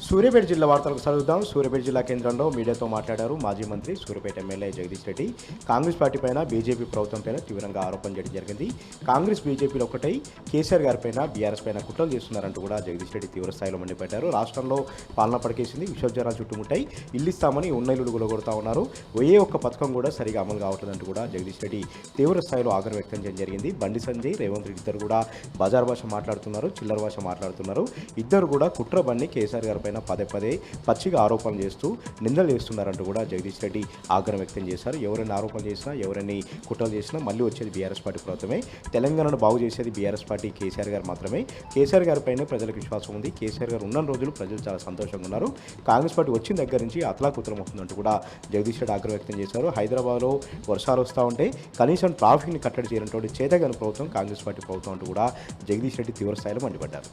సూర్యాపేట జిల్లా వార్తలకు చదువుదాం. సూర్యాపేట జిల్లా కేంద్రంలో మీడియాతో మాట్లాడారు మాజీ మంత్రి సూర్యాపేట ఎమ్మెల్యే జగదీష్ రెడ్డి. కాంగ్రెస్ పార్టీ పైన బీజేపీ ప్రభుత్వం పైన తీవ్రంగా ఆరోపణ చేయడం జరిగింది. కాంగ్రెస్ బీజేపీలో ఒకటై కేసీఆర్ గారి పైన బీఆర్ఎస్ పైన కుట్రలు చేస్తున్నారంటూ కూడా జగదీష్ రెడ్డి తీవ్ర స్థాయిలో మండిపడ్డారు. రాష్ట్రంలో పాలన పడికేసింది, విశ్వవిద్యాలయాలు చుట్టుముట్టాయి, ఇల్లు ఇస్తామని ఉన్నైలు గులగొడతా ఉన్నారు, ఏ ఒక్క పథకం కూడా సరిగా అమలు కావట్లేదంటూ కూడా జగదీష్ రెడ్డి తీవ్ర స్థాయిలో ఆగ్రహం వ్యక్తం చేయడం జరిగింది. బండి సంజయ్, రేవంత్ రెడ్డి ఇద్దరు కూడా బజార్ భాష మాట్లాడుతున్నారు, చిల్లర భాష మాట్లాడుతున్నారు. ఇద్దరు కూడా కుట్ర బండి కేసీఆర్ గారి పైన పదే పదే పచ్చిగా ఆరోపణలు చేస్తూ నిందలు చేస్తున్నారంటూ కూడా జగదీష్ రెడ్డి ఆగ్రహం వ్యక్తం చేశారు. ఎవరైనా ఆరోపణలు చేసినా, ఎవరైనా కుట్రలు చేసినా మళ్ళీ వచ్చేది బీఆర్ఎస్ పార్టీ ప్రభుత్వమే. తెలంగాణను బాగు చేసేది బీఆర్ఎస్ పార్టీ, కేసీఆర్ గారు మాత్రమే. కేసీఆర్ గారిపైనే ప్రజలకు విశ్వాసం ఉంది. కేసీఆర్ గారు ఉన్న రోజులు ప్రజలు చాలా సంతోషంగా ఉన్నారు. కాంగ్రెస్ పార్టీ వచ్చిన దగ్గర నుంచి అతలాకుతలం అవుతుందంటూ కూడా జగదీష్ రెడ్డి ఆగ్రహం వ్యక్తం చేశారు. హైదరాబాద్లో వర్షాలు వస్తూ ఉంటే కనీసం ట్రాఫిక్ని కట్టడి చేయనటువంటి చేతగాని ప్రభుత్వం కాంగ్రెస్ పార్టీ ప్రభుత్వం అంటూ కూడా జగదీష్ రెడ్డి తీవ్ర స్థాయిలో మండిపడ్డారు.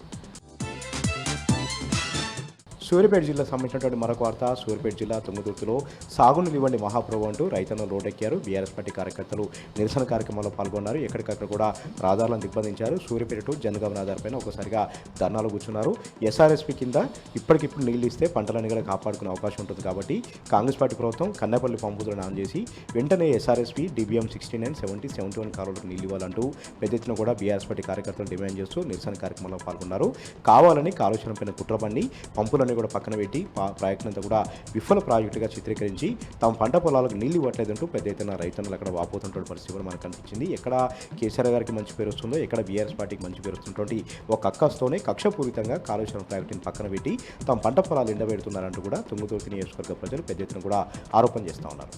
సూర్యాపేట జిల్లా సంబంధించినటువంటి మరొక వార్త. సూర్యాపేట జిల్లా తుంగతుర్తిలో సాగునీళ్ళు ఇవ్వండి మహాప్రభు అంటూ రైతన్నలు రోడ్డెక్కారు. బీఆర్ఎస్ పార్టీ కార్యకర్తలు నిరసన కార్యక్రమాల్లో పాల్గొన్నారు. ఎక్కడికక్కడ కూడా రహదారులను దిగ్బంధించారు. సూర్యాపేట టు జనగామ రహదారిపైన ఒకసారిగా ధర్నాలు కూర్చున్నారు. ఎస్ఆర్ఎస్పీ కింద ఇప్పటికిప్పుడు నీళ్లు ఇస్తే పంటలన్నీ కూడా కాపాడుకునే అవకాశం ఉంటుంది కాబట్టి కాంగ్రెస్ పార్టీ ప్రభుత్వం కన్నెపల్లి పంపులను ఆన్ చేసి వెంటనే ఎస్ఆర్ఎస్పీ DBM 69, 70, 71 కాలువలకు నీళ్ళు ఇవ్వాలంటూ పెద్ద ఎత్తున కూడా బీఆర్ఎస్ పార్టీ కార్యకర్తలు డిమాండ్ చేస్తూ నిరసన కార్యక్రమంలో పాల్గొన్నారు. కావాలని కాలుష్యం పైన కుట్రబండి పంపులను కూడా పక్కన పెట్టి ప్రాజెక్టు అంతా కూడా విఫల ప్రాజెక్టుగా చిత్రీకరించి తమ పంట పొలాలకు నీళ్లు ఇవ్వట్లేదంటూ పెద్ద ఎత్తున రైతన్నలు అక్కడ వాపోతున్న పరిస్థితి కూడా మనకు కనిపించింది. ఎక్కడ కేసీఆర్ గారికి మంచి పేరు వస్తుందో, ఎక్కడ బీఆర్ఎస్ పార్టీకి మంచి పేరు వస్తున్నటువంటి ఒక అక్కస్తోనే కక్షపూరితంగా కాళేశ్వరం ప్రాజెక్టుని పక్కన పెట్టి తమ పంట పొలాలు ఎండబెడుతున్నారంటూ కూడా తుంగతుర్తి నియోజకవర్గ ప్రజలు పెద్ద ఎత్తున కూడా ఆరోపణ చేస్తూ ఉన్నారు.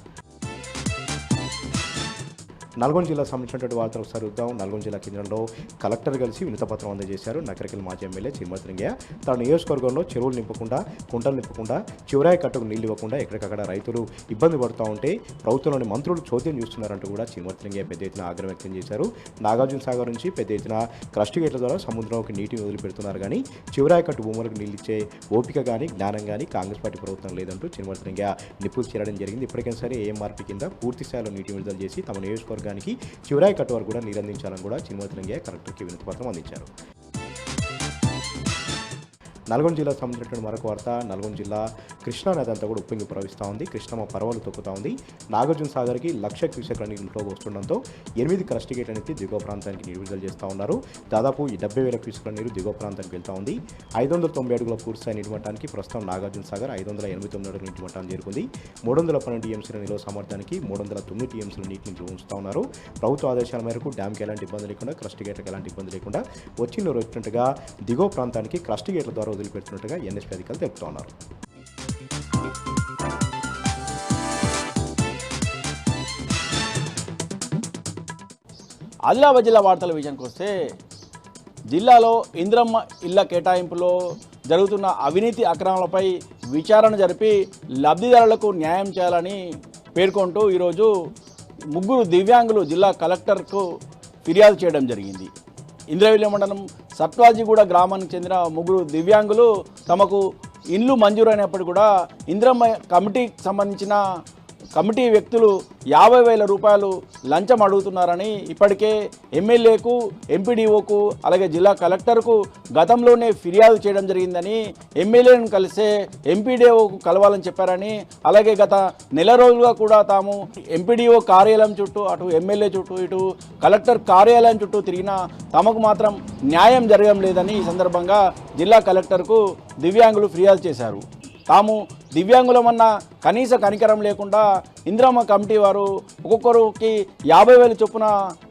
నల్గొండ జిల్లా సంబంధించినటువంటి వార్తలు ఒకసారి చూద్దాం. నల్గొండ జిల్లా కేంద్రంలో కలెక్టర్ కలిసి వినతిపత్రం అందజేశారు. నకరికల్ మాజీ ఎమ్మెల్యే చిరుమతిలింగయ్య తన నియోజకవర్గంలో చెరువులు నింపకుండా, కుంటలు నింపకుండా, చివరాయి కట్టుకు నీళ్లు ఇవ్వకుండా ఎక్కడికక్కడ రైతులు ఇబ్బంది పడుతూ ఉంటే ప్రభుత్వంలోని మంత్రులు చోద్యం చూస్తున్నారంటూ కూడా చిరుమతిలింగయ్య పెద్ద ఎత్తున ఆగ్రహం వ్యక్తం చేశారు. నాగార్జున సాగర్ నుంచి పెద్ద ఎత్తున క్రస్ట్ గేట్ల ద్వారా సముద్రంలోకి నీటిని వదిలిపెడుతున్నారు కానీ చివరాయి కట్టు భూములకు నీళ్ళు ఇచ్చే ఓపిక కానీ జ్ఞానం కానీ కాంగ్రెస్ పార్టీ ప్రభుత్వం లేదంటూ చిరుమతిలింగయ్య నిప్పులు చేరడం జరిగింది. ఇప్పటికైనా సరే ఏఎంఆర్పీ కింద పూర్తి స్థాయిలో నీటి విడుదల చేసి తమ నియోజకవర్గం చివరాయి కట్టు వరకు కూడా నిరందించాలని కూడా చిరుమతిలింగయ్య కలెక్టర్కి వినతిపత్రం అందించారు. నల్గొండ జిల్లా సంబంధించినటువంటి మరొక వార్త. నల్గొండ జిల్లా కృష్ణా నది అంతా కూడా ఉప్పొంగి ప్రవహిస్తూ ఉంది. కృష్ణమ్మ పర్వాలు తొక్కుతూ ఉంది. నాగార్జున సాగర్కి 1,00,000 క్యూసెక్ల నీరు ఇంట్లో వస్తుండడంతో 8 క్రస్ట్ గేట్ అనేది దిగువ ప్రాంతానికి నీరు విడుదల చేస్తూ ఉన్నారు. దాదాపు 70,000 క్యూసెక్ల నీరు దిగువ ప్రాంతానికి వెళ్తూ ఉంది. 590 అడుగుల పూర్తిస్థాయి నీటి మట్టానికి ప్రస్తుతం నాగార్జున సాగర్ 589 అడుగుల నీటి మట్టాన్ని చేరుకుంది. 312 టీఎంసీల నిల్వ సామర్థ్యానికి 309 టీఎంసీల నీటిని ఉంచుతూ ఉన్నారు. ప్రభుత్వ ఆదేశాల మేరకు డ్యాంకి ఎలాంటి ఇబ్బంది లేకుండా, క్రస్ట్ గేట్లకు ఎలాంటి ఇబ్బంది లేకుండా వచ్చిన వచ్చినట్టుగా దిగువ ప్రాంతానికి క్రస్ట్ గేట్ల ద్వారా వదిలిపెడుతున్నట్టుగా ఎన్ఎస్పీ అధికారులు తెలుపుతూ ఉన్నారు. ఆదిలాబాద్ జిల్లా వార్తల విషయానికి వస్తే జిల్లాలో ఇంద్రమ్మ ఇళ్ల కేటాయింపులో జరుగుతున్న అవినీతి అక్రమాలపై విచారణ జరిపి లబ్ధిదారులకు న్యాయం చేయాలని పేర్కొంటూ ఈరోజు 3 దివ్యాంగులు జిల్లా కలెక్టర్కు ఫిర్యాదు చేయడం జరిగింది. ఇంద్రవెల్లి మండలం సత్వాజీగూడ గ్రామానికి చెందిన 3 దివ్యాంగులు తమకు ఇండ్లు మంజూరైనప్పుడు కూడా ఇంద్రమ్మ కమిటీకి సంబంధించిన కమిటీ వ్యక్తులు 50,000 రూపాయలు లంచం అడుగుతున్నారని ఇప్పటికే ఎమ్మెల్యేకు, ఎంపీడీఓకు అలాగే జిల్లా కలెక్టర్కు గతంలోనే ఫిర్యాదు చేయడం జరిగిందని, ఎమ్మెల్యేను కలిసే ఎంపీడీఓకు కలవాలని చెప్పారని, అలాగే గత నెల రోజులుగా కూడా తాము ఎంపీడీఓ కార్యాలయం చుట్టూ, అటు ఎమ్మెల్యే చుట్టూ, ఇటు కలెక్టర్ కార్యాలయం చుట్టూ తిరిగినా తమకు మాత్రం న్యాయం జరగడం లేదని ఈ సందర్భంగా జిల్లా కలెక్టర్కు దివ్యాంగులు ఫిర్యాదు చేశారు. తాము దివ్యాంగులమన్న కనీస కనికరం లేకుండా ఇంద్రమ్మ కమిటీ వారు ఒక్కొక్కరికి 50,000 చొప్పున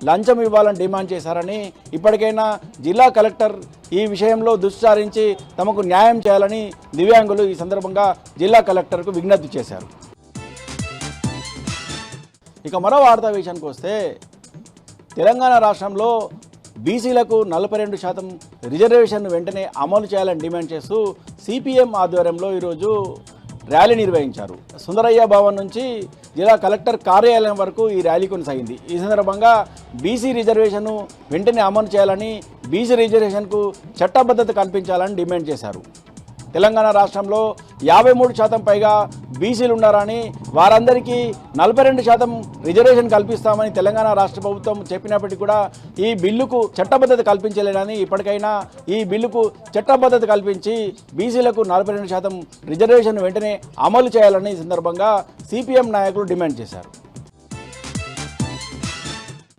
లంచం ఇవ్వాలని డిమాండ్ చేశారని, ఇప్పటికైనా జిల్లా కలెక్టర్ ఈ విషయంలో దుస్సారించి తమకు న్యాయం చేయాలని దివ్యాంగులు ఈ సందర్భంగా జిల్లా కలెక్టర్కు విజ్ఞప్తి చేశారు. ఇక మరో వార్తా విషయానికి వస్తే తెలంగాణ రాష్ట్రంలో బీసీలకు 42% రిజర్వేషన్ వెంటనే అమలు చేయాలని డిమాండ్ చేస్తూ సిపిఎం ఆధ్వర్యంలో ఈరోజు ర్యాలీ నిర్వహించారు. సుందరయ్య భవన్ నుంచి జిల్లా కలెక్టర్ కార్యాలయం వరకు ఈ ర్యాలీ కొనసాగింది. ఈ సందర్భంగా బీసీ రిజర్వేషన్ను వెంటనే అమలు చేయాలని, బీసీ రిజర్వేషన్కు చట్టబద్ధత కల్పించాలని డిమాండ్ చేశారు. తెలంగాణ రాష్ట్రంలో 53% పైగా బీసీలు ఉన్నారని, వారందరికీ 42% రిజర్వేషన్ కల్పిస్తామని తెలంగాణ రాష్ట్ర ప్రభుత్వం చెప్పినప్పటికీ కూడా ఈ బిల్లుకు చట్టబద్ధత కల్పించలేదని, ఇప్పటికైనా ఈ బిల్లుకు చట్టబద్ధత కల్పించి బీసీలకు 42% రిజర్వేషన్ వెంటనే అమలు చేయాలని ఈ సందర్భంగా సిపిఎం నాయకులు డిమాండ్ చేశారు.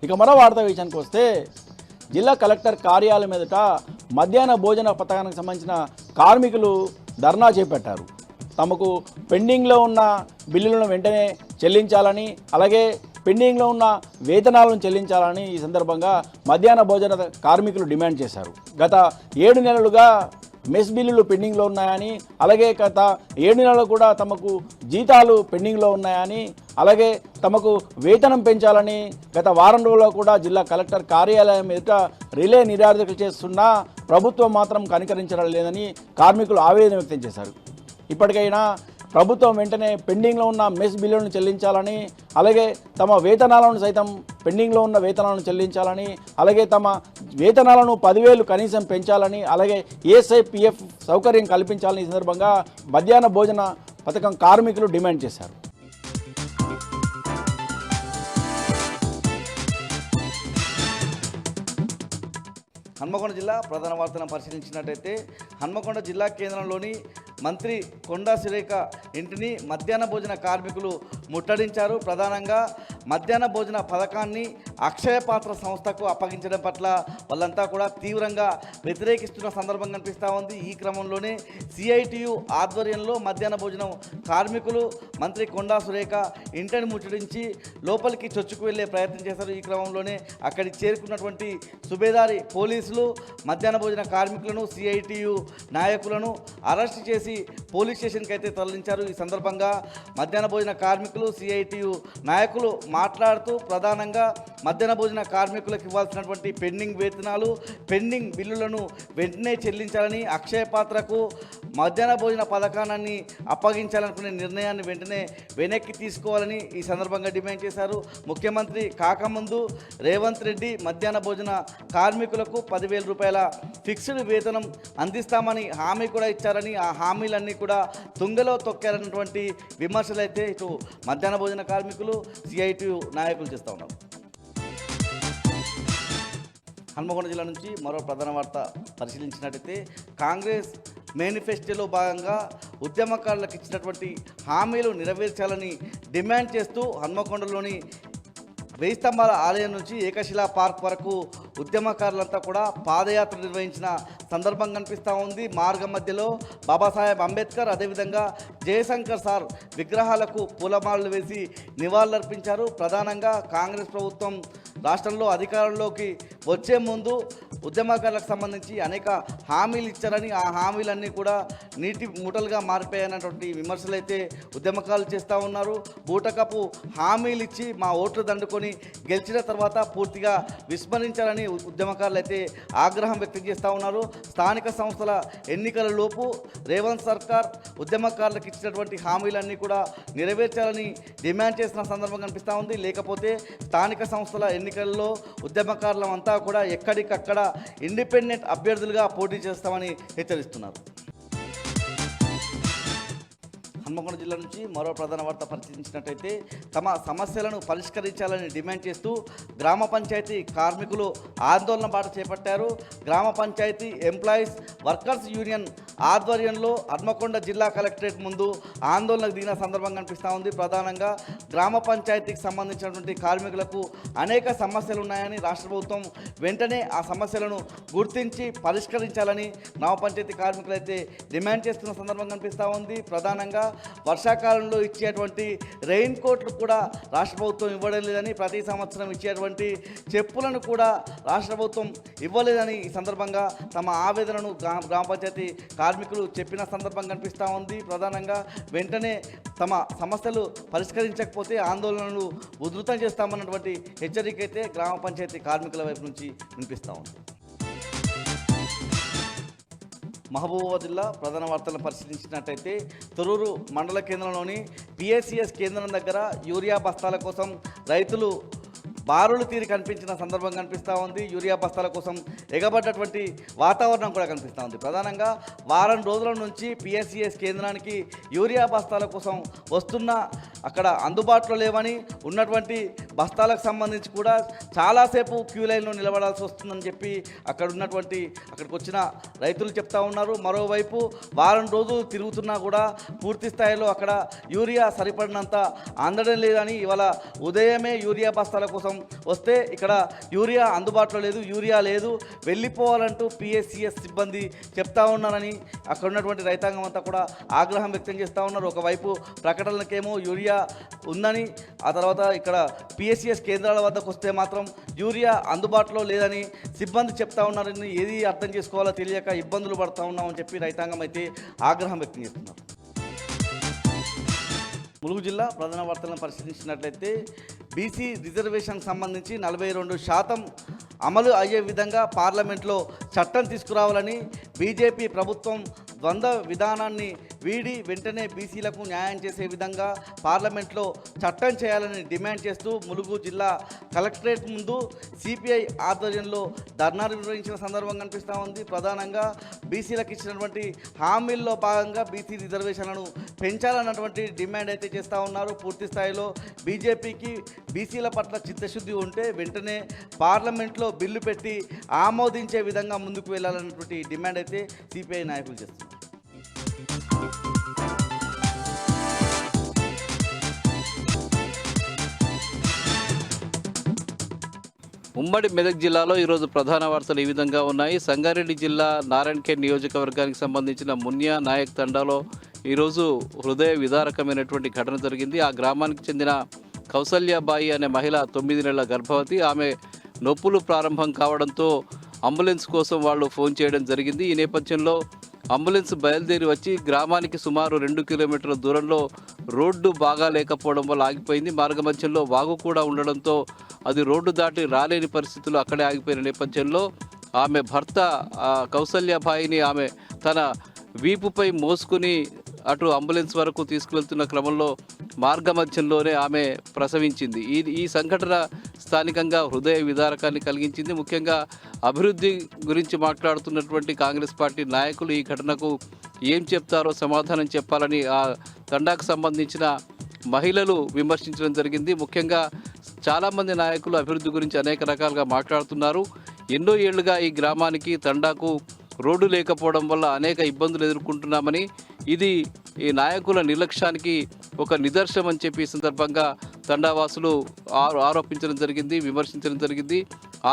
ఇక మరో వార్తా విషయానికి వస్తే, జిల్లా కలెక్టర్ కార్యాలయం ఎదుట మధ్యాహ్న భోజన పథకానికి సంబంధించిన కార్మికులు ధర్నా చేపట్టారు. తమకు పెండింగ్లో ఉన్న బిల్లులను వెంటనే చెల్లించాలని, అలాగే పెండింగ్లో ఉన్న వేతనాలను చెల్లించాలని ఈ సందర్భంగా మధ్యాహ్న భోజన కార్మికులు డిమాండ్ చేశారు. గత 7 నెలలుగా మెస్ బిల్లులు పెండింగ్లో ఉన్నాయని, అలాగే గత 7 నెలలు కూడా తమకు జీతాలు పెండింగ్లో ఉన్నాయని, అలాగే తమకు వేతనం పెంచాలని గత వారం రోజుల్లో కూడా జిల్లా కలెక్టర్ కార్యాలయం ఎదుట రిలే నిరాధకులు చేస్తున్నా ప్రభుత్వం మాత్రం కనికరించడం లేదని కార్మికులు ఆవేదన వ్యక్తం చేశారు. ఇప్పటికైనా ప్రభుత్వం వెంటనే పెండింగ్లో ఉన్న మెస్ బిల్లులను చెల్లించాలని, అలాగే తమ వేతనాలను సైతం పెండింగ్లో ఉన్న వేతనాలను చెల్లించాలని, అలాగే తమ వేతనాలను 10,000 కనీసం పెంచాలని, అలాగే ESIPF సౌకర్యం కల్పించాలని ఈ సందర్భంగా మధ్యాహ్న భోజన పథకం కార్మికులు డిమాండ్ చేశారు. హన్మకొండ జిల్లా ప్రధాన వార్తలను పరిశీలించినట్టయితే, హన్మకొండ జిల్లా కేంద్రంలోని మంత్రి కొండా సురేఖ ఇంటిని మధ్యాహ్న భోజన కార్మికులు ముట్టడించారు. ప్రధానంగా మధ్యాహ్న భోజన పథకాన్ని అక్షయ పాత్ర సంస్థకు అప్పగించడం పట్ల వాళ్ళంతా కూడా తీవ్రంగా వ్యతిరేకిస్తున్న సందర్భం కనిపిస్తూ ఉంది. ఈ క్రమంలోనే CITU ఆధ్వర్యంలో మధ్యాహ్న భోజనం కార్మికులు మంత్రి కొండా సురేఖ ఇంటిని ముట్టడించి లోపలికి చొచ్చుకు వెళ్లే ప్రయత్నం చేశారు. ఈ క్రమంలోనే అక్కడికి చేరుకున్నటువంటి సుబేదారి పోలీసులు మధ్యాహ్న భోజన కార్మికులను, CITU నాయకులను అరెస్ట్ చేసి పోలీస్ స్టేషన్కి అయితే తరలించారు. ఈ సందర్భంగా మధ్యాహ్న భోజన కార్మికులు, CITU నాయకులు మాట్లాడుతూ ప్రధానంగా మధ్యాహ్న భోజన కార్మికులకు ఇవ్వాల్సినటువంటి పెండింగ్ వేతనాలు, పెండింగ్ బిల్లులను వెంటనే చెల్లించాలని, అక్షయ పాత్రకు మధ్యాహ్న భోజన పథకాన్ని అప్పగించాలనుకునే నిర్ణయాన్ని వెంటనే వెనక్కి తీసుకోవాలని ఈ సందర్భంగా డిమాండ్ చేశారు. ముఖ్యమంత్రి కాకముందు రేవంత్ రెడ్డి మధ్యాహ్న భోజన కార్మికులకు 10,000 రూపాయల ఫిక్స్డ్ వేతనం అందిస్తామని హామీ కూడా ఇచ్చారని, ఆ హామీలన్నీ కూడా తుంగలో తొక్కారన్నటువంటి విమర్శలు అయితే ఇటు మధ్యాహ్న భోజన కార్మికులు, CITU నాయకులు చేస్తూ ఉన్నారు. హన్మకొండ జిల్లా నుంచి మరో ప్రధాన వార్త పరిశీలించినట్టయితే, కాంగ్రెస్ మేనిఫెస్టోలో భాగంగా ఉద్యమకారులకు ఇచ్చినటువంటి హామీలు నెరవేర్చాలని డిమాండ్ చేస్తూ హన్మకొండలోని 1000 స్తంభాల ఆలయం నుంచి ఏకశిలా పార్క్ వరకు ఉద్యమకారులంతా కూడా పాదయాత్ర నిర్వహించిన సందర్భం కనిపిస్తూ ఉంది. మార్గం మధ్యలో బాబాసాహెబ్ అంబేద్కర్, అదేవిధంగా జయశంకర్ సార్ విగ్రహాలకు పూలమాలలు వేసి నివాళులర్పించారు. ప్రధానంగా కాంగ్రెస్ ప్రభుత్వం రాష్ట్రంలో అధికారంలోకి వచ్చే ముందు ఉద్యమకారులకు సంబంధించి అనేక హామీలు ఇచ్చారని, ఆ హామీలన్నీ కూడా నీటి మూటలుగా మారిపోయాయన్నటువంటి విమర్శలు అయితే ఉద్యమకారులు చేస్తూ ఉన్నారు. బూటకపు హామీలు ఇచ్చి మా ఓట్లు దండుకొని గెలిచిన తర్వాత పూర్తిగా విస్మరించారని ఉద్యమకారులు అయితే ఆగ్రహం వ్యక్తం చేస్తూ ఉన్నారు. స్థానిక సంస్థల ఎన్నికల లోపు రేవంత్ సర్కార్ ఉద్యమకారులకు ఇచ్చినటువంటి హామీలన్నీ కూడా నెరవేర్చాలని డిమాండ్ చేసిన సందర్భం కనిపిస్తూ ఉంది. లేకపోతే స్థానిక సంస్థల ఎన్నికల్లో ఉద్యమకారులం అంతా కూడా ఎక్కడికక్కడ ఇండిపెండెంట్ అభ్యర్థులుగా పోటీ చేస్తామని హెచ్చరిస్తున్నారు. హన్మకొండ జిల్లా నుంచి మరో ప్రధాన వార్త పరిశీలించినట్టయితే, తమ సమస్యలను పరిష్కరించాలని డిమాండ్ చేస్తూ గ్రామ పంచాయతీ కార్మికులు ఆందోళన బాట చేపట్టారు. గ్రామ పంచాయతీ ఎంప్లాయీస్ వర్కర్స్ యూనియన్ ఆధ్వర్యంలో హన్మకొండ జిల్లా కలెక్టరేట్ ముందు ఆందోళనకు దిగిన సందర్భం కనిపిస్తూ ఉంది. ప్రధానంగా గ్రామ పంచాయతీకి సంబంధించినటువంటి కార్మికులకు అనేక సమస్యలు ఉన్నాయని, రాష్ట్ర ప్రభుత్వం వెంటనే ఆ సమస్యలను గుర్తించి పరిష్కరించాలని గ్రామ పంచాయతీ కార్మికులు అయితే డిమాండ్ చేస్తున్న సందర్భం కనిపిస్తూ ఉంది. ప్రధానంగా వర్షాకాలంలో ఇచ్చేటువంటి రెయిన్ కోట్లు కూడా రాష్ట్ర ప్రభుత్వం ఇవ్వడం లేదని, ప్రతి సంవత్సరం ఇచ్చేటువంటి చెప్పులను కూడా రాష్ట్ర ప్రభుత్వం ఇవ్వలేదని ఈ సందర్భంగా తమ ఆవేదనను గ్రామ పంచాయతీ కార్మికులు చెప్పిన సందర్భం కనిపిస్తూ ఉంది. ప్రధానంగా వెంటనే తమ సమస్యలు పరిష్కరించకపోతే ఆందోళనలు ఉధృతం చేస్తామన్నటువంటి హెచ్చరిక అయితే గ్రామ పంచాయతీ కార్మికుల వైపు నుంచి వినిపిస్తూ ఉంది. మహబూబాబాద్ జిల్లా ప్రధాన వార్తలను పరిశీలించినట్టయితే, తొర్రూరు మండల కేంద్రంలోని PSCS కేంద్రం దగ్గర యూరియా బస్తాల కోసం రైతులు బారులు తీరి కనిపించిన సందర్భం కనిపిస్తూ ఉంది. యూరియా బస్తాల కోసం ఎగబడ్డటువంటి వాతావరణం కూడా కనిపిస్తూ ఉంది. ప్రధానంగా వారం రోజుల నుంచి పిఎస్సిఎస్ కేంద్రానికి యూరియా బస్తాల కోసం వస్తున్న అక్కడ అందుబాటులో లేవని, ఉన్నటువంటి బస్తాలకు సంబంధించి కూడా చాలాసేపు క్యూ లైన్లో నిలబడాల్సి వస్తుందని చెప్పి అక్కడికి వచ్చిన రైతులు చెప్తా ఉన్నారు. మరోవైపు వారం రోజులు తిరుగుతున్నా కూడా పూర్తి స్థాయిలో అక్కడ యూరియా సరిపడినంత అందడం లేదని, ఇవాళ ఉదయమే యూరియా బస్తాల కోసం వస్తే ఇక్కడ యూరియా అందుబాటులో లేదు, యూరియా లేదు, వెళ్ళిపోవాలంటూ పిఎస్సిఎస్ సిబ్బంది చెప్తా ఉన్నారని అక్కడ ఉన్నటువంటి రైతాంగం అంతా కూడా ఆగ్రహం వ్యక్తం చేస్తూ ఉన్నారు. ఒకవైపు ప్రకటనలకేమో యూరియా ఉందని, ఆ తర్వాత ఇక్కడ పిఎస్సిఎస్ కేంద్రాల వద్దకు వస్తే మాత్రం యూరియా అందుబాటులో లేదని సిబ్బంది చెప్తా ఉన్నారని, ఏది అర్థం చేసుకోవాలో తెలియక ఇబ్బందులు పడుతూ ఉన్నామని చెప్పి రైతాంగం అయితే ఆగ్రహం వ్యక్తం చేస్తున్నారు. ములుగు జిల్లా ప్రధాన వార్తలను పరిశీలించినట్లయితే బీసీ రిజర్వేషన్ సంబంధించి 42% అమలు అయ్యే విధంగా పార్లమెంట్లో చట్టం తీసుకురావాలని బీజేపీ ప్రభుత్వం ద్వంద్వ విధానాన్ని వీడి వెంటనే బీసీలకు న్యాయం చేసే విధంగా పార్లమెంట్లో చట్టం చేయాలని డిమాండ్ చేస్తూ ములుగు జిల్లా కలెక్టరేట్ ముందు సిపిఐ ఆధ్వర్యంలో ధర్నా నిర్వహించిన సందర్భం కనిపిస్తూ ఉంది. ప్రధానంగా బీసీలకు ఇచ్చినటువంటి హామీల్లో భాగంగా బీసీ రిజర్వేషన్లను పెంచాలన్నటువంటి డిమాండ్ అయితే చేస్తూ ఉన్నారు. పూర్తి స్థాయిలో బీజేపీకి బీసీల పట్ల చిత్తశుద్ధి ఉంటే వెంటనే పార్లమెంట్లో బిల్లు పెట్టి ఆమోదించే విధంగా ముందుకు వెళ్ళాలన్నటువంటి డిమాండ్ అయితే సిపిఐ నాయకులు చేస్తున్నారు. ఉమ్మడి మెదక్ జిల్లాలో ఈరోజు ప్రధాన వార్తలు ఈ విధంగా ఉన్నాయి. సంగారెడ్డి జిల్లా నారాయణఖేడ్ నియోజకవర్గానికి సంబంధించిన మున్యా నాయక్ తండాలో ఈరోజు హృదయ విదారకమైనటువంటి ఘటన జరిగింది. ఆ గ్రామానికి చెందిన కౌసల్యాబాయి అనే మహిళ 9 నెలల గర్భవతి. ఆమె నొప్పులు ప్రారంభం కావడంతో అంబులెన్స్ కోసం వాళ్ళు ఫోన్ చేయడం జరిగింది. ఈ నేపథ్యంలో అంబులెన్స్ బయలుదేరి వచ్చి గ్రామానికి సుమారు 2 కిలోమీటర్ల దూరంలో రోడ్డు బాగా లేకపోవడం వల్ల ఆగిపోయింది. మార్గమధ్యంలో వాగు కూడా ఉండడంతో అది రోడ్డు దాటి రాలేని పరిస్థితుల్లో అక్కడే ఆగిపోయిన నేపథ్యంలో ఆమె భర్త కౌసల్యాబాయిని ఆమె తన వీపుపై మోసుకుని అటు అంబులెన్స్ వరకు తీసుకువెళ్తున్న క్రమంలో మార్గమధ్యంలోనే ఆమె ప్రసవించింది. ఈ సంఘటన స్థానికంగా హృదయ విదారకాన్ని కలిగించింది. ముఖ్యంగా అభివృద్ధి గురించి మాట్లాడుతున్నటువంటి కాంగ్రెస్ పార్టీ నాయకులు ఈ ఘటనకు ఏం చెప్తారో సమాధానం చెప్పాలని ఆ తండాకు సంబంధించిన మహిళలు విమర్శించడం జరిగింది. ముఖ్యంగా చాలామంది నాయకులు అభివృద్ధి గురించి అనేక రకాలుగా మాట్లాడుతున్నారు. ఎన్నో ఏళ్లుగా ఈ గ్రామానికి తండాకు రోడ్డు లేకపోవడం వల్ల అనేక ఇబ్బందులు ఎదుర్కొంటున్నామని, ఇది ఈ నాయకుల నిర్లక్ష్యానికి ఒక నిదర్శనం అని చెప్పి ఈ సందర్భంగా తండావాసులు ఆరోపించడం జరిగింది, విమర్శించడం జరిగింది.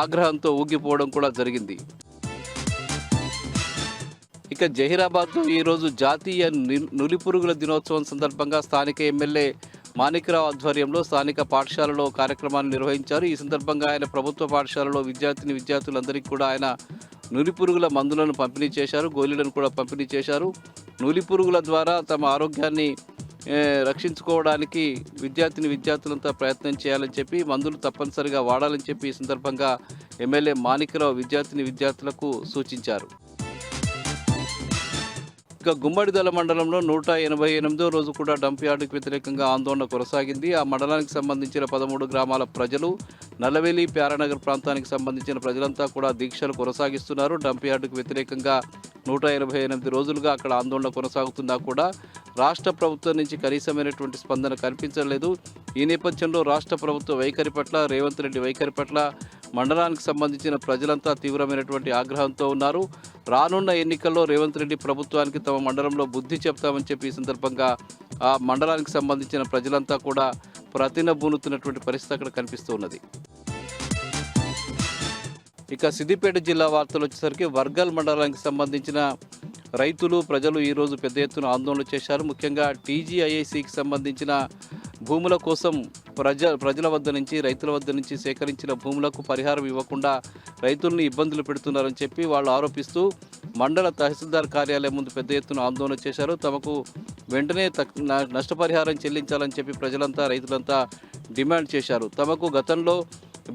ఆగ్రహంతో ఊగిపోవడం కూడా జరిగింది. ఇక జహీరాబాద్లో ఈరోజు జాతీయ నులిపురుగుల దినోత్సవం సందర్భంగా స్థానిక ఎమ్మెల్యే మాణిక్రావు ఆధ్వర్యంలో స్థానిక పాఠశాలలో కార్యక్రమాన్ని నిర్వహించారు. ఈ సందర్భంగా ఆయన ప్రభుత్వ పాఠశాలలో విద్యార్థులందరికీ కూడా ఆయన నులిపురుగుల మందులను పంపిణీ చేశారు, గోళీలను కూడా పంపిణీ చేశారు. నులిపురుగుల ద్వారా తమ ఆరోగ్యాన్ని రక్షించుకోవడానికి విద్యార్థులంతా ప్రయత్నం చేయాలని చెప్పి, మందులు తప్పనిసరిగా వాడాలని చెప్పి ఈ సందర్భంగా ఎమ్మెల్యే మాణిక్రావు విద్యార్థులకు సూచించారు. ఇక గుమ్మడిదల మండలంలో 188వ రోజు కూడా డంప్ యార్డుకు వ్యతిరేకంగా ఆందోళన కొనసాగింది. ఆ మండలానికి సంబంధించిన 13 గ్రామాల ప్రజలు, నల్లవేలి ప్యారానగర్ ప్రాంతానికి సంబంధించిన ప్రజలంతా కూడా దీక్షలు కొనసాగిస్తున్నారు. డంప్ యార్డుకు వ్యతిరేకంగా 188 రోజులుగా అక్కడ ఆందోళన కొనసాగుతున్నా కూడా రాష్ట్ర ప్రభుత్వం నుంచి కనీసమైనటువంటి స్పందన కనిపించలేదు. ఈ నేపథ్యంలో రాష్ట్ర ప్రభుత్వ వైఖరి పట్ల, రేవంత్ రెడ్డి వైఖరి పట్ల మండలానికి సంబంధించిన ప్రజలంతా తీవ్రమైనటువంటి ఆగ్రహంతో ఉన్నారు. రానున్న ఎన్నికల్లో రేవంత్ రెడ్డి ప్రభుత్వానికి తమ మండలంలో బుద్ధి చెప్తామని చెప్పి ఈ సందర్భంగా ఆ మండలానికి సంబంధించిన ప్రజలంతా కూడా ప్రతినబూనుతున్నటువంటి పరిస్థితి అక్కడ కనిపిస్తూ ఉన్నది. ఇక సిద్దిపేట జిల్లా వార్తలు వచ్చేసరికి వర్గల్ మండలానికి సంబంధించిన రైతులు, ప్రజలు ఈరోజు పెద్ద ఎత్తున ఆందోళన చేశారు. ముఖ్యంగా టీజీఐఐసికి సంబంధించిన భూముల కోసం ప్రజల వద్ద నుంచి, రైతుల వద్ద నుంచి సేకరించిన భూములకు పరిహారం ఇవ్వకుండా రైతుల్ని ఇబ్బందులు పెడుతున్నారని చెప్పి వాళ్ళు ఆరోపిస్తూ మండల తహసీల్దార్ కార్యాలయం ముందు పెద్ద ఎత్తున ఆందోళన చేశారు. తమకు వెంటనే నష్టపరిహారం చెల్లించాలని చెప్పి ప్రజలంతా, రైతులంతా డిమాండ్ చేశారు. తమకు గతంలో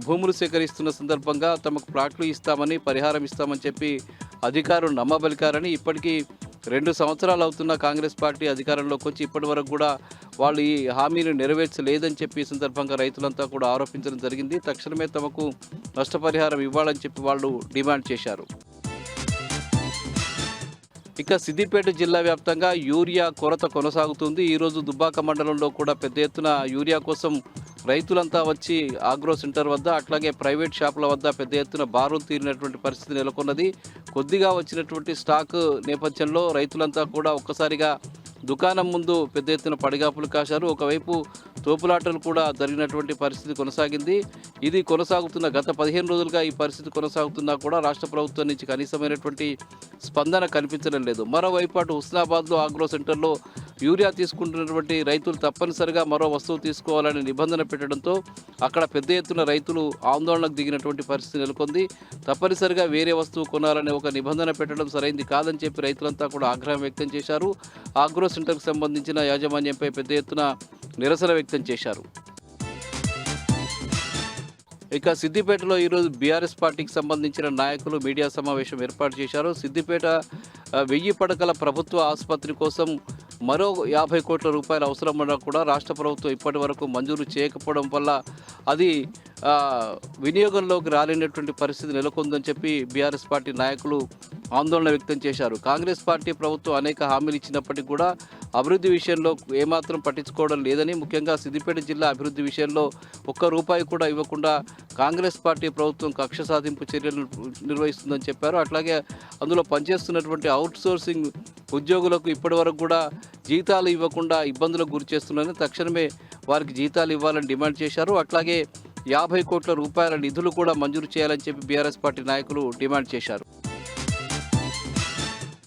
భూములు సేకరిస్తున్న సందర్భంగా తమకు ప్లాట్లు ఇస్తామని, పరిహారం ఇస్తామని చెప్పి అధికారులు నమ్మబలికారని, ఇప్పటికీ 2 సంవత్సరాలు అవుతున్న కాంగ్రెస్ పార్టీ అధికారంలోకి వచ్చి ఇప్పటి వరకు కూడా వాళ్ళు ఈ హామీని నెరవేర్చలేదని చెప్పి ఈ సందర్భంగా రైతులంతా కూడా ఆరోపించడం జరిగింది. తక్షణమే తమకు నష్టపరిహారం ఇవ్వాలని చెప్పి వాళ్ళు డిమాండ్ చేశారు. ఇక సిద్దిపేట జిల్లా వ్యాప్తంగా యూరియా కొరత కొనసాగుతుంది. ఈరోజు దుబ్బాక మండలంలో కూడా పెద్ద ఎత్తున యూరియా కోసం రైతులంతా వచ్చి ఆగ్రో సెంటర్ వద్ద అట్లాగే ప్రైవేట్ షాపుల వద్ద పెద్ద ఎత్తున బారులు తీరినటువంటి పరిస్థితి నెలకొన్నది. కొద్దిగా వచ్చినటువంటి స్టాక్ నేపథ్యంలో రైతులంతా కూడా ఒక్కసారిగా దుకాణం ముందు పెద్ద ఎత్తున పడిగాపులు కాశారు. ఒకవైపు తోపులాటలు కూడా జరిగినటువంటి పరిస్థితి కొనసాగింది. ఇది కొనసాగుతున్న గత 15 రోజులుగా ఈ పరిస్థితి కొనసాగుతున్నా కూడా రాష్ట్ర ప్రభుత్వం నుంచి కనీసమైనటువంటి స్పందన కనిపించడం లేదు. మరోవైపు అటు హుస్నాబాద్లో ఆగ్రో సెంటర్లో యూరియా తీసుకుంటున్నటువంటి రైతులు తప్పనిసరిగా మరో వస్తువు తీసుకోవాలని నిబంధన పెట్టడంతో అక్కడ పెద్ద ఎత్తున రైతులు ఆందోళనకు దిగినటువంటి పరిస్థితి నెలకొంది. తప్పనిసరిగా వేరే వస్తువు కొనాలనే ఒక నిబంధన పెట్టడం సరైంది కాదని చెప్పి రైతులంతా కూడా ఆగ్రహం వ్యక్తం చేశారు. ఆగ్రో సెంటర్కు సంబంధించిన యాజమాన్యంపై పెద్ద ఎత్తున నిరసన వ్యక్తం చేశారు. ఇక సిద్దిపేటలో ఈరోజు బీఆర్ఎస్ పార్టీకి సంబంధించిన నాయకులు మీడియా సమావేశం ఏర్పాటు చేశారు. సిద్దిపేట 1000 పడకల ప్రభుత్వ ఆసుపత్రి కోసం మరో 50 కోట్ల రూపాయలు అవసరమన్నా కూడా రాష్ట్ర ప్రభుత్వం ఇప్పటి వరకు మంజూరు చేయకపోవడం వల్ల అది వినియోగంలోకి రాలేనటువంటి పరిస్థితి నెలకొందని చెప్పి బీఆర్ఎస్ పార్టీ నాయకులు ఆందోళన వ్యక్తం చేశారు. కాంగ్రెస్ పార్టీ ప్రభుత్వం అనేక హామీలు ఇచ్చినప్పటికీ కూడా అభివృద్ధి విషయంలో ఏమాత్రం పట్టించుకోవడం లేదని, ముఖ్యంగా సిద్దిపేట జిల్లా అభివృద్ధి విషయంలో ఒక్క రూపాయి కూడా ఇవ్వకుండా కాంగ్రెస్ పార్టీ ప్రభుత్వం కక్ష సాధింపు చర్యలు నిర్వహిస్తుందని చెప్పారు. అట్లాగే అందులో పనిచేస్తున్నటువంటి అవుట్సోర్సింగ్ ఉద్యోగులకు ఇప్పటివరకు కూడా జీతాలు ఇవ్వకుండా ఇబ్బందులకు గురి చేస్తున్నారని, తక్షణమే వారికి జీతాలు ఇవ్వాలని డిమాండ్ చేశారు. అట్లాగే 50 కోట్ల రూపాయల నిధులు కూడా మంజూరు చేయాలని చెప్పి బీఆర్ఎస్ పార్టీ నాయకులు డిమాండ్ చేశారు.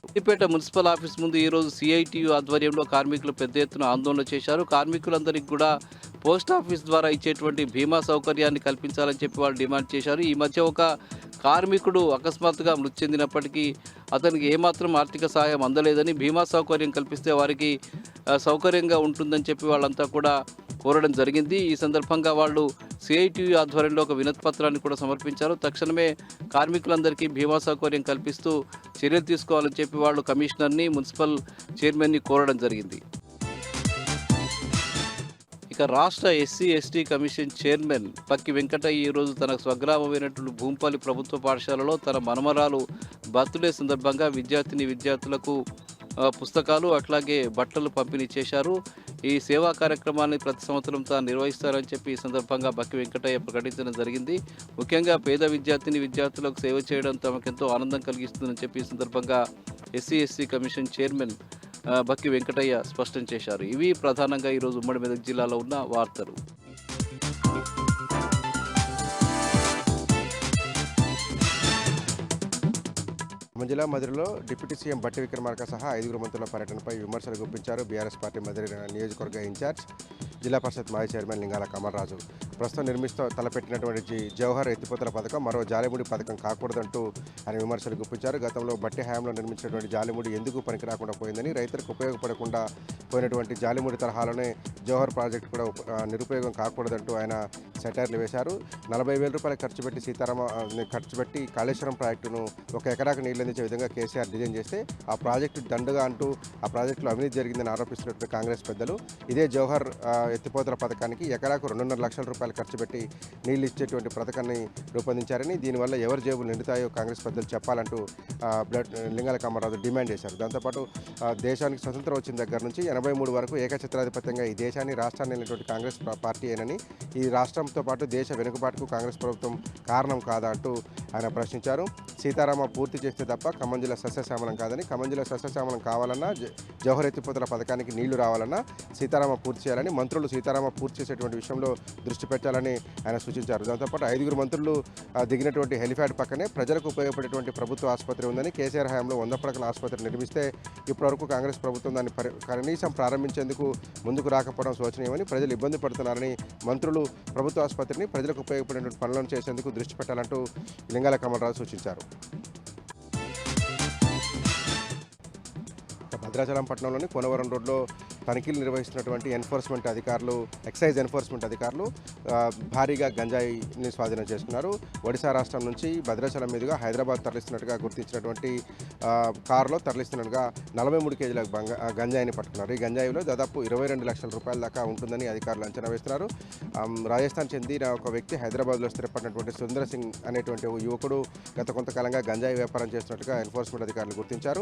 సిద్దిపేట మున్సిపల్ ఆఫీస్ ముందు ఈరోజు సిఐటియు ఆధ్వర్యంలో కార్మికులు పెద్ద ఎత్తున ఆందోళన చేశారు. కార్మికులందరికీ కూడా పోస్ట్ ఆఫీస్ ద్వారా ఇచ్చేటువంటి బీమా సౌకర్యాన్ని కల్పించాలని చెప్పి వాళ్ళు డిమాండ్ చేశారు. ఈ మధ్య ఒక కార్మికుడు అకస్మాత్తుగా మృతి చెందినప్పటికీ అతనికి ఏమాత్రం ఆర్థిక సహాయం అందలేదని, బీమా సౌకర్యం కల్పిస్తే వారికి సౌకర్యంగా ఉంటుందని చెప్పి వాళ్ళంతా కూడా కోరడం జరిగింది. ఈ సందర్భంగా వాళ్ళు సిఐటియు ఆధ్వర్యంలో ఒక వినతి పత్రాన్ని కూడా సమర్పించారు. తక్షణమే కార్మికులందరికీ బీమా సౌకర్యం కల్పిస్తూ చర్యలు తీసుకోవాలని చెప్పి వాళ్ళు కమిషనర్ని, మున్సిపల్ చైర్మన్ని కోరడం జరిగింది. ఇక రాష్ట్ర SC ST commission chairman Pakki Venkataiah ఈరోజు తన స్వగ్రామమైనటువంటి భూంపల్లి ప్రభుత్వ పాఠశాలలో తన మనమరాలు బర్త్డే సందర్భంగా విద్యార్థులకు పుస్తకాలు అట్లాగే బట్టలు పంపిణీ చేశారు. ఈ సేవా కార్యక్రమాన్ని ప్రతి సంవత్సరం తాను నిర్వహిస్తారని చెప్పి ఈ సందర్భంగా బక్కి వెంకటయ్య ప్రకటించడం జరిగింది. ముఖ్యంగా పేద విద్యార్థులకు సేవ చేయడం తమకెంతో ఆనందం కలిగిస్తుందని చెప్పి ఈ సందర్భంగా ఎస్సీ ఎస్టీ కమిషన్ చైర్మన్ బక్కి వెంకటయ్య స్పష్టం చేశారు. ఇవి ప్రధానంగా ఈరోజు ఉమ్మడి మెదక్ జిల్లాలో ఉన్న వార్తలు. జిల్లా మధురలో డిప్యూటీ సీఎం బట్టి విక్రమార్క సహా 5 మంత్రుల పర్యటనపై విమర్శలు గుప్పించారు బీఆర్ఎస్ పార్టీ మధుర నియోజకవర్గ ఇన్ఛార్జ్ జిల్లా పరిషత్ మాజీ చైర్మన్ లింగాల కమలరాజు. ప్రస్తుతం నిర్మిస్తూ తలపెట్టినటువంటి జవహర్ ఎత్తిపోతల పథకం మరో జాలిముడి పథకం కాకూడదంటూ ఆయన విమర్శలు గుప్పించారు. గతంలో బట్టి హయాంలో నిర్మించినటువంటి జాలిముడి ఎందుకు పనికి రాకుండా పోయిందని, రైతులకు ఉపయోగపడకుండా పోయినటువంటి జాలిముడి తరహాలోనే జవహర్ ప్రాజెక్టు కూడా నిరుపయోగం కాకూడదంటూ ఆయన సెటైర్లు వేశారు. 40,000 రూపాయలు ఖర్చు పెట్టి కాళేశ్వరం ప్రాజెక్టును 1 ఎకరాకు నీళ్ళు అందించే విధంగా కేసీఆర్ డిజైన్ చేస్తే ఆ ప్రాజెక్టు దండుగా అంటూ ఆ ప్రాజెక్టులో అవినీతి జరిగిందని ఆరోపిస్తున్నటువంటి కాంగ్రెస్ పెద్దలు ఇదే జవహర్ ఎత్తిపోతల పథకానికి ఎకరాకు 2.5 లక్షల రూపాయలు ఖర్చు పెట్టి నీళ్లు ఇచ్చేటువంటి పథకాన్ని రూపొందించారని, దీనివల్ల ఎవరి జేబులు నిండుతాయో కాంగ్రెస్ పెద్దలు చెప్పాలంటూ లింగాల కమలరాజు డిమాండ్ చేశారు. దాంతోపాటు దేశానికి స్వతంత్రం వచ్చిన దగ్గర నుంచి 83 వరకు ఏకఛత్రాధిపత్యంగా ఈ దేశాన్ని రాష్ట్రాన్ని వెళ్ళినటువంటి కాంగ్రెస్ పార్టీ అయినని, ఈ రాష్ట్రంతో పాటు దేశ వెనుకబాటుకు కాంగ్రెస్ ప్రభుత్వం కారణం కాదా అంటూ ఆయన ప్రశ్నించారు. సీతారామ పూర్తి చేస్తే తప్ప ఖమ్మం జిల్లా సస్యశ్యామలం కాదని, ఖమ్మం జిల్లా సస్యశ్యామలం కావాలన్నా జవహర్ ఎత్తిపోతల పథకానికి నీళ్లు రావాలన్నా సీతారామ పూర్తి చేయాలని, మంత్రులు సీతారామ పూర్తి చేసేటువంటి విషయంలో దృష్టి పెట్టాలని ఆయన సూచించారు. దాంతోపాటు 5 మంత్రులు దిగినటువంటి హెలిప్యాడ్ పక్కనే ప్రజలకు ఉపయోగపడేటువంటి ప్రభుత్వ ఆసుపత్రి ఉందని, కేసీఆర్ హయాంలో 100 పడకల ఆసుపత్రి నిర్మిస్తే ఇప్పటివరకు కాంగ్రెస్ ప్రభుత్వం దాన్ని కనీసం ప్రారంభించేందుకు ముందుకు రాకపోవడం శోచనీయమని, ప్రజలు ఇబ్బంది పడుతున్నారని, మంత్రులు ప్రభుత్వ ఆసుపత్రిని ప్రజలకు ఉపయోగపడేటువంటి పనులను చేసేందుకు దృష్టి పెట్టాలంటూ లింగాల కమలరాజు సూచించారు. భద్రాచలం పట్టణంలోని కోనవరం రోడ్లో తనిఖీలు నిర్వహిస్తున్నటువంటి ఎన్ఫోర్స్మెంట్ అధికారులు, ఎక్సైజ్ ఎన్ఫోర్స్మెంట్ అధికారులు భారీగా గంజాయిని స్వాధీనం చేసుకున్నారు. ఒడిశా రాష్ట్రం నుంచి భద్రాచలం మీదుగా హైదరాబాద్ తరలిస్తున్నట్టుగా గుర్తించినటువంటి కారులో తరలిస్తున్నట్టుగా 43 కేజీల గంజాయిని పట్టుకున్నారు. ఈ గంజాయిలో దాదాపు 22 లక్షల రూపాయల దాకా ఉంటుందని అధికారులు అంచనా వేస్తున్నారు. రాజస్థాన్ చెందిన ఒక వ్యక్తి హైదరాబాద్లో స్థిరపడినటువంటి సుందర్ సింగ్ అనేటువంటి యువకుడు గత కొంతకాలంగా గంజాయి వ్యాపారం చేస్తున్నట్టుగా ఎన్ఫోర్స్మెంట్ అధికారులు గుర్తించారు.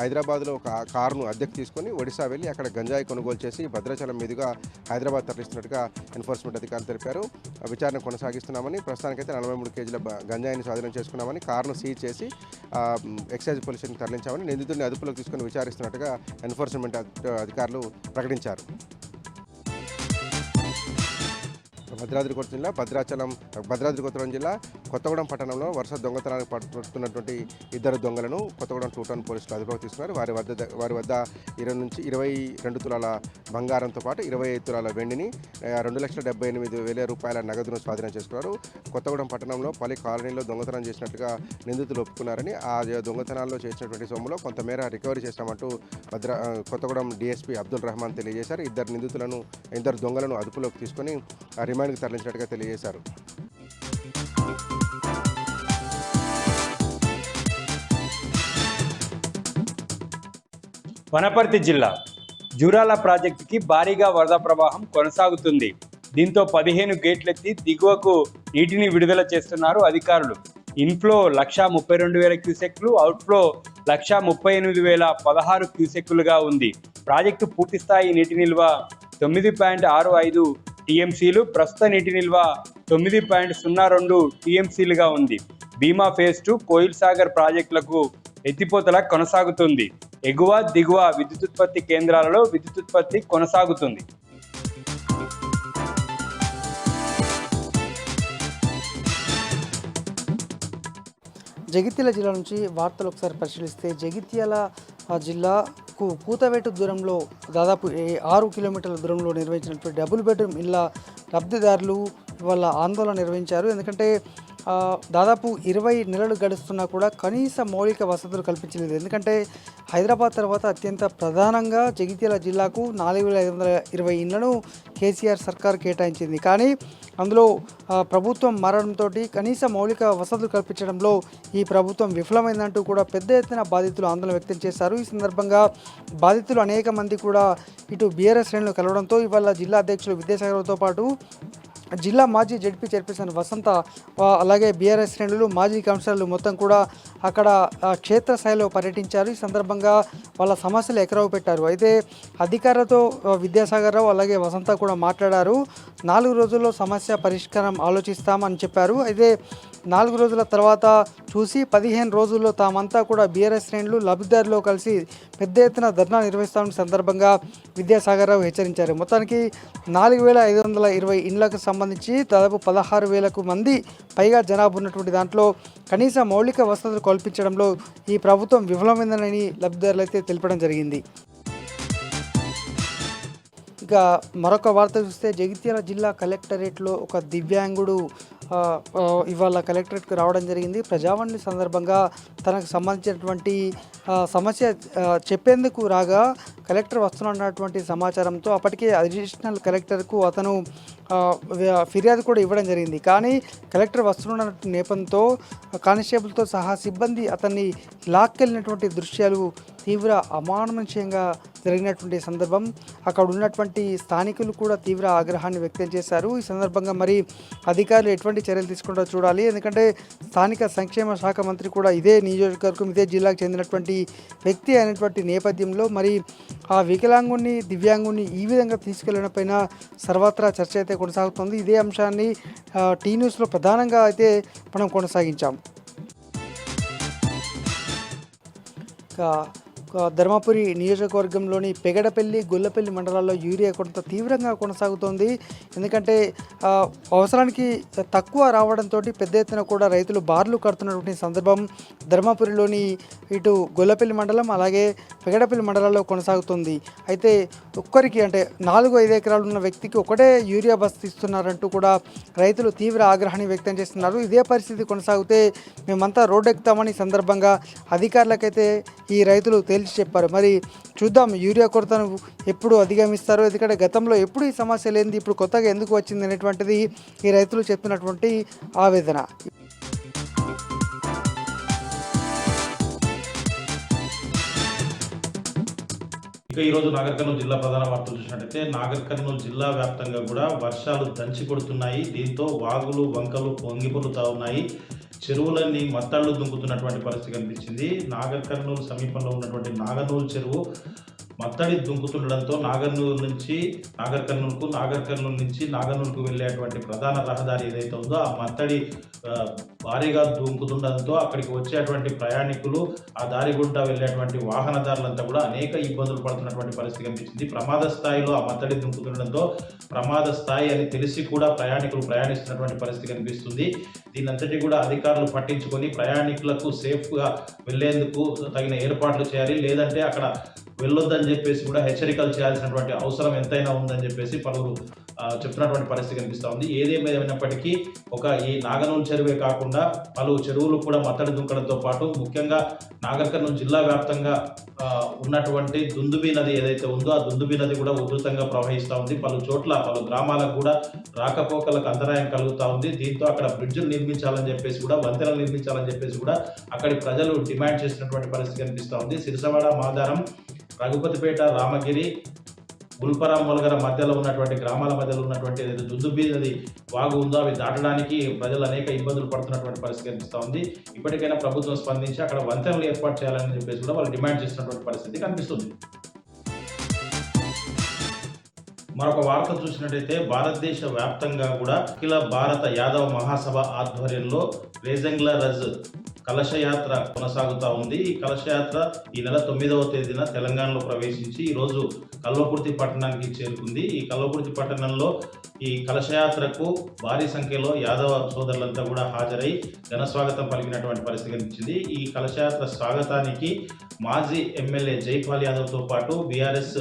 హైదరాబాద్లో ఒక కారును అద్దెకు తీసుకొని ఒడిశా వెళ్ళి అక్కడ గంజాయి కొనుగోలు చేసి భద్రాచలం మీదుగా హైదరాబాద్ తరలిస్తున్నట్టుగా ఎన్ఫోర్స్మెంట్ అధికారులు తెలిపారు. విచారణ కొనసాగిస్తున్నామని, ప్రస్తుతానికైతే 43 కేజీల గంజాయిని స్వాధీనం చేసుకున్నామని, కారును సీజ్ చేసి ఎక్సైజ్ పోలీసులను తరలించామని, నిందితుడిని అదుపులోకి తీసుకొని విచారిస్తున్నట్టుగా ఎన్ఫోర్స్మెంట్ అధికారులు ప్రకటించారు. భద్రాద్రి కొత్తగూడెం జిల్లా కొత్తగూడెం పట్టణంలో వరుస దొంగతనానికి పడుతున్నటువంటి 2 దొంగలను కొత్తగూడెం 2 టౌన్ పోలీసులు అదుపులోకి తీసుకున్నారు. వారి వద్ద 22 తులాల బంగారంతో పాటు 25 తులాల వెండిని, 2,78,000 రూపాయల నగదును స్వాధీనం చేసుకున్నారు. కొత్తగూడెం పట్టణంలో పలు కాలనీలో దొంగతనం చేసినట్లుగా నిందితులు ఒప్పుకున్నారని, ఆ దొంగతనాల్లో చేసినటువంటి సొమ్ములో కొంతమేర రికవరీ చేస్తామంటూ కొత్తగూడెం డీఎస్పీ అబ్దుల్ రెహమాన్ తెలియజేశారు. 2 దొంగలను అదుపులోకి తీసుకొని రిమాండ్కి తరలించినట్టుగా తెలియజేశారు. వనపర్తి జిల్లా జూరాల ప్రాజెక్టుకి భారీగా వరద ప్రవాహం కొనసాగుతుంది. దీంతో 15 గేట్లెత్తి దిగువకు నీటిని విడుదల చేస్తున్నారు అధికారులు. ఇన్ఫ్లో 132,000 క్యూసెక్లు, అవుట్ఫ్లో 138,016 క్యూసెక్కులుగా ఉంది. ప్రాజెక్టు పూర్తిస్థాయి నీటి నిల్వ 9.65 టీఎంసీలు, ప్రస్తుత నీటి నిల్వ 9.02 టీఎంసీలుగా ఉంది. భీమా ఫేజ్ 2 కోయిల్ సాగర్ ప్రాజెక్టులకు ఎత్తిపోతల కొనసాగుతుంది. ఎగువ దిగువ విద్యుతుత్పత్తి కేంద్రాలలో విద్యుతుత్పత్తి కొనసాగుతుంది. జగిత్యాల జిల్లా నుంచి వార్తలు ఒకసారి పరిశీలిస్తే, జగిత్యాల జిల్లాకు కూతవేటు దూరంలో దాదాపు 6 కిలోమీటర్ల దూరంలో నిర్వహించినటువంటి డబుల్ బెడ్రూమ్ ఇళ్ళ లబ్ధిదారులు వాళ్ళ ఆందోళన నిర్వహించారు. ఎందుకంటే దాదాపు 20 నెలలు గడుస్తున్నా కూడా కనీస మౌలిక వసతులు కల్పించలేదు. ఎందుకంటే హైదరాబాద్ తర్వాత అత్యంత ప్రధానంగా జగిత్యాల జిల్లాకు 4,520 ఇళ్లను కేసీఆర్ సర్కార్ కేటాయించింది. కానీ అందులో ప్రభుత్వం మారడంతో కనీస మౌలిక వసతులు కల్పించడంలో ఈ ప్రభుత్వం విఫలమైందంటూ కూడా పెద్ద ఎత్తున బాధితులు ఆందోళన వ్యక్తం చేశారు. ఈ సందర్భంగా బాధితులు అనేక మంది కూడా ఇటు బీఆర్ఎస్ శ్రేణులు కలవడంతో ఇవాళ జిల్లా అధ్యక్షులు విద్యాసాగర్తో పాటు జిల్లా మాజీ జడ్పీ చైర్పర్సన్ వసంత, అలాగే బీఆర్ఎస్ శ్రేణులు, మాజీ కౌన్సిలర్లు మొత్తం కూడా అక్కడ క్షేత్రస్థాయిలో పర్యటించారు. ఈ సందర్భంగా వాళ్ళ సమస్యలు ఎకరావు పెట్టారు. అయితే అధికారులతో విద్యాసాగర్ రావు అలాగే వసంత కూడా మాట్లాడారు. 4 రోజుల్లో సమస్య పరిష్కారం ఆలోచిస్తామని చెప్పారు. అయితే 4 రోజుల తర్వాత చూసి 15 రోజుల్లో తామంతా కూడా బీఆర్ఎస్ శ్రేణులు లబ్ధిదారులు కలిసి పెద్ద ఎత్తున ధర్నా నిర్వహిస్తామని సందర్భంగా విద్యాసాగర్ రావు హెచ్చరించారు. మొత్తానికి 4,520 ఇండ్లకు సంబంధించి దాదాపు 16,000 మంది పైగా జనాభా ఉన్నటువంటి దాంట్లో కనీస మౌలిక వసతులు కల్పించడంలో ఈ ప్రభుత్వం విఫలమైందని లబ్ధిదారులు అయితే తెలపడం జరిగింది. ఇక మరొక వార్త చూస్తే, జగిత్యాల జిల్లా కలెక్టరేట్లో ఒక దివ్యాంగుడు ఇవాళ కలెక్టరేట్కి రావడం జరిగింది. ప్రజావాణి సందర్భంగా తనకు సంబంధించినటువంటి సమస్య చెప్పేందుకు రాగా కలెక్టర్ వస్తున్నటువంటి సమాచారంతో అప్పటికే అడిషనల్ కలెక్టర్కు అతను ఫిర్యాదు కూడా ఇవ్వడం జరిగింది. కానీ కలెక్టర్ వస్తున్న నేపథ్యంతో కానిస్టేబుల్తో సహా సిబ్బంది అతన్ని లాక్కెళ్ళినటువంటి దృశ్యాలు తీవ్ర అమానుషంగా జరిగినటువంటి సందర్భం. అక్కడ ఉన్నటువంటి స్థానికులు కూడా తీవ్ర ఆగ్రహాన్ని వ్యక్తం చేశారు. ఈ సందర్భంగా మరి అధికారులు ఎటువంటి చర్యలు తీసుకుంటారో చూడాలి. ఎందుకంటే స్థానిక సంక్షేమ శాఖ మంత్రి కూడా ఇదే నియోజకవర్గం, ఇదే జిల్లాకు చెందినటువంటి వ్యక్తి అయినటువంటి నేపథ్యంలో మరి ఆ వికలాంగుని, దివ్యాంగుని ఈ విధంగా తీసుకెళ్లడం పైన సర్వత్రా చర్చ అయితే కొనసాగుతుంది. ఇదే అంశాన్ని టీ న్యూస్లో ప్రధానంగా అయితే మనం కొనసాగించాం. ధర్మపురి నియోజకవర్గంలోని పెగడపల్లి, గొల్లపల్లి మండలాల్లో యూరియా కొరత తీవ్రంగా కొనసాగుతోంది. ఎందుకంటే అవసరానికి తక్కువ రావడంతో పెద్ద ఎత్తున కూడా రైతులు బార్లు కడుతున్నటువంటి సందర్భం ధర్మపురిలోని ఇటు గొల్లపల్లి మండలం అలాగే పెగడపల్లి మండలాల్లో కొనసాగుతుంది. అయితే ఒక్కరికి అంటే 4-5 ఎకరాలు ఉన్న వ్యక్తికి ఒకటే యూరియా బస్తా ఇస్తున్నారంటూ కూడా రైతులు తీవ్ర ఆగ్రహాన్ని వ్యక్తం చేస్తున్నారు. ఇదే పరిస్థితి కొనసాగితే మేమంతా రోడ్డు ఎక్కుతామని సందర్భంగా అధికారులకైతే ఈ రైతులు తేల్చి చెప్పారు. మరి చూద్దాం యూరియా కొరతను ఎప్పుడు అధిగమిస్తారో, ఎందుకంటే గతంలో ఎప్పుడు ఈ సమస్య లేనిది ఇప్పుడు కొత్తగా ఎందుకు వచ్చింది అనేటువంటిది ఈ రైతులు చెప్పినటువంటి ఆవేదన. ఇక ఈరోజు నాగర్ కర్నూలు జిల్లా ప్రధాన వార్తలు చూసినట్టయితే నాగర్ కర్నూలు జిల్లా వ్యాప్తంగా కూడా వర్షాలు దంచి కొడుతున్నాయి. దీంతో వాగులు వంకలు పొంగిపొలుతా ఉన్నాయి. చెరువులన్నీ మత్తళ్ళు దుంకుతున్నటువంటి పరిస్థితి కనిపించింది. నాగర్ కర్నూలు సమీపంలో ఉన్నటువంటి నాగనూలు చెరువు మత్తడి దుంకుతుండడంతో నాగర్ కర్నూలు నుంచి నాగనూలుకు వెళ్ళేటువంటి ప్రధాన రహదారి ఏదైతే ఉందో ఆ మత్తడి భారీగా దుంకుతుండడంతో అక్కడికి వచ్చేటువంటి ప్రయాణికులు, ఆ దారి గుండా వెళ్ళేటువంటి వాహనదారులంతా కూడా అనేక ఇబ్బందులు పడుతున్నటువంటి పరిస్థితి కనిపించింది. ప్రమాద స్థాయిలో ఆ మత్తడి దుంకుతుండడంతో ప్రమాద స్థాయి అని తెలిసి కూడా ప్రయాణికులు ప్రయాణిస్తున్నటువంటి పరిస్థితి కనిపిస్తుంది. దీనంతటి కూడా అధికారులు పట్టించుకొని ప్రయాణికులకు సేఫ్గా వెళ్లేందుకు తగిన ఏర్పాట్లు చేయాలి, లేదంటే అక్కడ వెళ్ళొద్దని చెప్పేసి కూడా హెచ్చరికలు చేయాల్సినటువంటి అవసరం ఎంతైనా ఉందని చెప్పేసి పలువురు చెప్తున్నటువంటి పరిస్థితి కనిపిస్తూ ఉంది. ఏదేమైనప్పటికీ ఈ నాగనూలు చెరువే కాకుండా పలు చెరువులు కూడా మత్తడి దుంకడంతో పాటు ముఖ్యంగా నాగర్ కర్నూలు జిల్లా వ్యాప్తంగా ఉన్నటువంటి దుందుబి నది ఏదైతే ఉందో ఆ దుందుబి నది కూడా ఉధృతంగా ప్రవహిస్తూ ఉంది. పలు చోట్ల పలు గ్రామాలకు కూడా రాకపోకలకు అంతరాయం కలుగుతూ ఉంది. దీంతో అక్కడ బ్రిడ్జిలు నిర్మించాలని చెప్పేసి కూడా, వంతెనలు నిర్మించాలని చెప్పేసి కూడా అక్కడి ప్రజలు డిమాండ్ చేసినటువంటి పరిస్థితి కనిపిస్తూ ఉంది. సిరిసవాడ, మాదారం, రఘుపతిపేట, రామగిరి, గుల్పరాం, మొలగర మధ్యలో ఉన్నటువంటి గ్రామాల మధ్యలో ఉన్నటువంటి ఏదైతే దుందుబి నది వాగు ఉందో అవి దాటడానికి ప్రజలు అనేక ఇబ్బందులు పడుతున్నటువంటి పరిస్థితి కనిపిస్తూ ఉంది. ఇప్పటికైనా ప్రభుత్వం స్పందించి అక్కడ వంతెనలు ఏర్పాటు చేయాలని చెప్పేసి కూడా వాళ్ళు డిమాండ్ చేస్తున్నటువంటి పరిస్థితి కనిపిస్తుంది. మరొక వార్త చూసినట్టయితే భారతదేశ వ్యాప్తంగా కూడా అఖిల భారత యాదవ మహాసభ ఆధ్వర్యంలో రేజంగ్ల రజ్ కలశయాత్ర కొనసాగుతూ ఉంది. ఈ కలశయాత్ర ఈ నెల 9వ తేదీన తెలంగాణలో ప్రవేశించి ఈరోజు కల్వకుర్తి పట్టణానికి చేరుకుంది. ఈ కల్వకుర్తి పట్టణంలో ఈ కలశయాత్రకు భారీ సంఖ్యలో యాదవ సోదరులంతా కూడా హాజరై ఘనస్వాగతం పలికినటువంటి పరిస్థితి కనిపించింది. ఈ కలశయాత్ర స్వాగతానికి మాజీ ఎమ్మెల్యే జైపాల్ యాదవ్తో పాటు బీఆర్ఎస్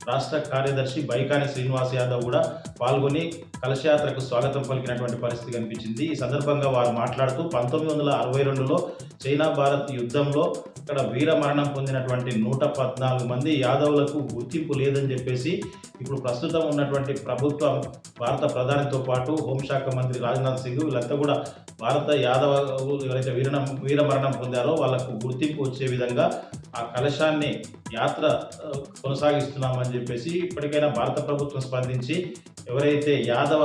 రాష్ట్ర కార్యదర్శి బైకాని శ్రీనివాస్ యాదవ్ కూడా పాల్గొని కలశయాత్రకు స్వాగతం పలికినటువంటి పరిస్థితి కనిపించింది. ఈ సందర్భంగా వారు మాట్లాడుతూ 1962లో చైనా భారత్ యుద్ధంలో ఇక్కడ వీరమరణం పొందినటువంటి 114 మంది యాదవులకు గుర్తింపు లేదని చెప్పేసి ఇప్పుడు ప్రస్తుతం ఉన్నటువంటి ప్రభుత్వం, భారత ప్రధానితో పాటు హోంశాఖ మంత్రి రాజ్నాథ్ సింగ్ వీళ్ళంతా కూడా భారత యాదవులు ఎవరైతే వీరమరణం పొందారో వాళ్ళకు గుర్తింపు వచ్చే విధంగా ఆ కలశాన్ని యాత్ర కొనసాగిస్తున్నామని చెప్పేసి ఇప్పటికైనా భారత ప్రభుత్వం స్పందించి ఎవరైతే యాదవ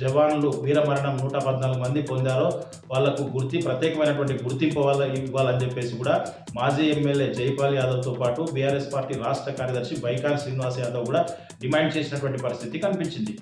జవాన్లు వీరమరణం 114 మంది పొందారో వాళ్లకు ప్రత్యేకమైనటువంటి గుర్తింపు ఇవ్వాలని చెప్పేసి కూడా మాజీ ఎమ్మెల్యే జైపాల్ యాదవ్తో పాటు బీఆర్ఎస్ పార్టీ రాష్ట్ర కార్యదర్శి బైకాన్ శ్రీనివాస్ యాదవ్ కూడా డిమాండ్ చేసినటువంటి పరిస్థితి కనిపించింది.